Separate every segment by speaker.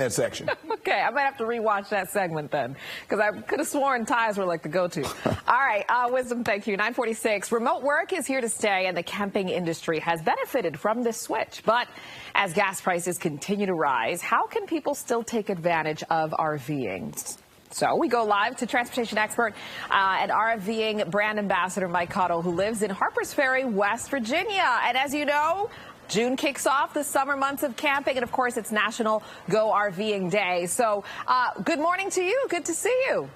Speaker 1: that section.
Speaker 2: Okay, I might have to rewatch that segment then, because I could have sworn ties were like the go-to. All right, Wisdom, thank you. 9:46. Remote work is here to stay, and the camping industry has benefited from this switch. But as gas prices continue to rise, how can people still take advantage of RVing? So we go live to transportation expert and RVing brand ambassador Mike Caudill, who lives in Harpers Ferry, West Virginia. And as you know, June kicks off the summer months of camping, and of course it's National Go RVing Day. So good morning to you. Good to see you.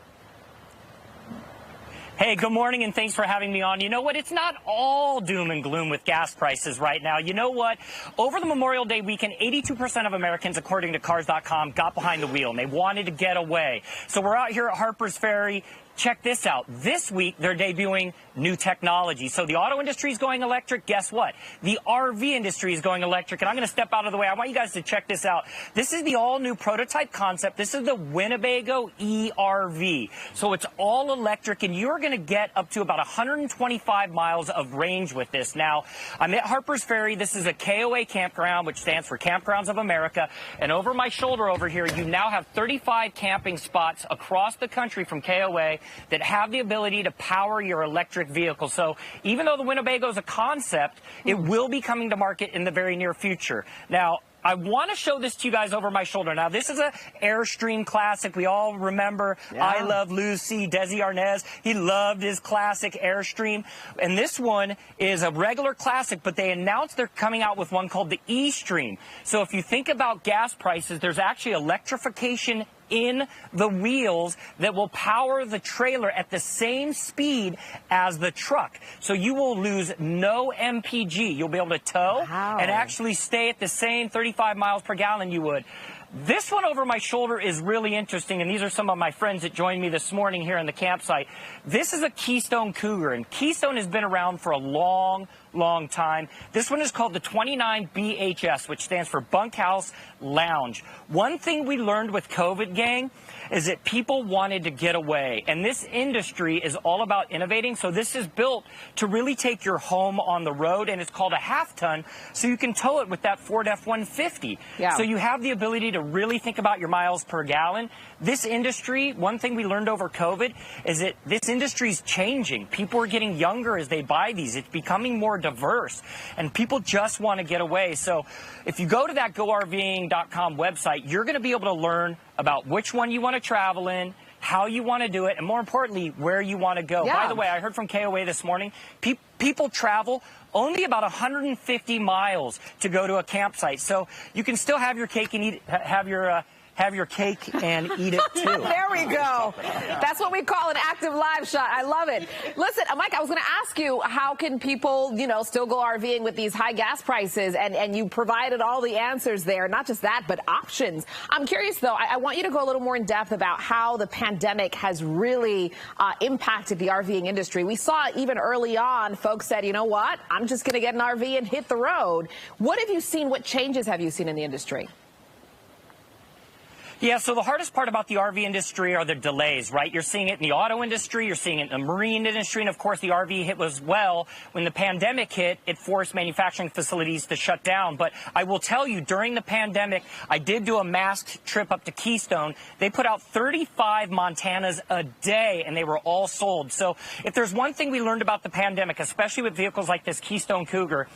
Speaker 3: Hey, good morning, and thanks for having me on. You know what? It's not all doom and gloom with gas prices right now. You know what? Over the Memorial Day weekend, 82% of Americans, according to Cars.com, got behind the wheel, and they wanted to get away. So we're out here at Harpers Ferry. Check this out. This week, they're debuting new technology. So the auto industry is going electric. Guess what? The RV industry is going electric. And I'm going to step out of the way. I want you guys to check this out. This is the all-new prototype concept. This is the Winnebago ERV. So it's all electric, and you're going to get up to about 125 miles of range with this. Now, I'm at Harpers Ferry. This is a KOA campground, which stands for Campgrounds of America. And over my shoulder over here, you now have 35 camping spots across the country from KOA that have the ability to power your electric vehicle. So even though the Winnebago is a concept, it will be coming to market in the very near future. Now, I want to show this to you guys over my shoulder. Now, this is a Airstream classic. We all remember I Love Lucy, Desi Arnaz. He loved his classic Airstream. And this one is a regular classic, but they announced they're coming out with one called the E-Stream. So if you think about gas prices, there's actually electrification in the wheels that will power the trailer at the same speed as the truck. So you will lose no MPG. You'll be able to tow and actually stay at the same 35 miles per gallon you would. This one over my shoulder is really interesting, and these are some of my friends that joined me this morning here in the campsite. This is a Keystone Cougar, and Keystone has been around for a long time. This one is called the 29BHS, which stands for Bunkhouse Lounge. One thing we learned with COVID, gang, is that people wanted to get away, and this industry is all about innovating. So this is built to really take your home on the road, and it's called a half ton, so you can tow it with that Ford F-150. So you have the ability to really think about your miles per gallon. This industry, one thing we learned over COVID is that this industry is changing. People are getting younger as they buy these. It's becoming more diverse, and people just want to get away. So if you go to that GoRVing.com website, you're going to be able to learn about which one you want to travel in, how you want to do it, and more importantly, where you want to go. By the way, I heard from KOA this morning, people travel only about 150 miles to go to a campsite. So you can still have your cake and eat, have your cake and eat it too.
Speaker 2: There we go. That's what we call an active live shot. I love it. Listen, Mike, I was going to ask you, how can people, still go RVing with these high gas prices? And you provided all the answers there. Not just that, but options. I'm curious, though. I want you to go a little more in depth about how the pandemic has really impacted the RVing industry. We saw even early on, folks said, you know what? I'm just going to get an RV and hit the road. What have you seen? What changes have you seen in the industry?
Speaker 3: Yeah, so the hardest part about the RV industry are the delays, right? You're seeing it in the auto industry, you're seeing it in the marine industry, and of course the RV hit as well. When the pandemic hit, it forced manufacturing facilities to shut down. But I will tell you, during the pandemic, I did do a masked trip up to Keystone. They put out 35 Montanas a day, and they were all sold. So if there's one thing we learned about the pandemic, especially with vehicles like this Keystone Cougar,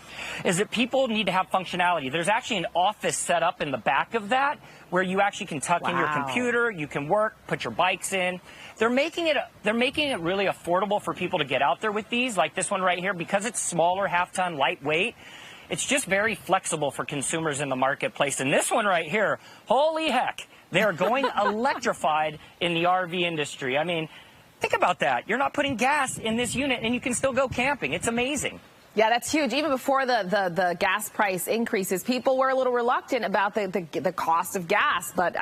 Speaker 3: is that people need to have functionality. There's actually an office set up in the back of that where you actually can tuck in your computer, you can work, put your bikes in. They're making it really affordable for people to get out there with these, like this one right here, because it's smaller, half-ton, lightweight. It's just very flexible for consumers in the marketplace. And this one right here, holy heck, they are going electrified in the RV industry. I mean, think about that. You're not putting gas in this unit, and you can still go camping. It's amazing.
Speaker 2: Yeah, that's huge. Even before the gas price increases, people were a little reluctant about the cost of gas, but